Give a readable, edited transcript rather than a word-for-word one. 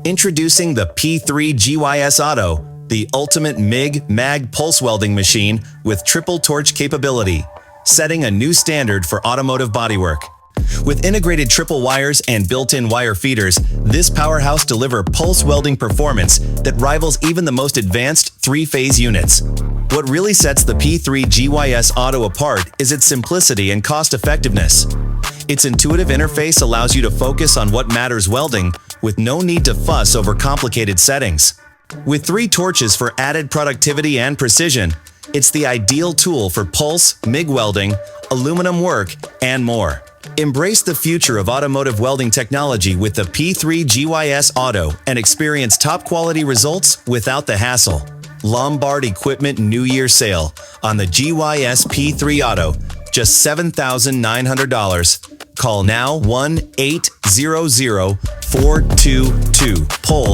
Introducing the P3 GYS Auto, the ultimate MIG/MAG pulse welding machine with triple torch capability, setting a new standard for automotive bodywork. With integrated triple wires and built-in wire feeders, this powerhouse delivers pulse welding performance that rivals even the most advanced three-phase units. What really sets the P3 GYS Auto apart is its simplicity and cost-effectiveness. Its intuitive interface allows you to focus on what matters welding, with no need to fuss over complicated settings. With 3 torches for added productivity and precision, it's the ideal tool for pulse, MIG welding, aluminum work, and more. Embrace the future of automotive welding technology with the P3 GYS Auto and experience top-quality results without the hassle. Lombard Equipment New Year Sale on the GYS P3 Auto, just $7,900. Call now 1-800-422-PULSE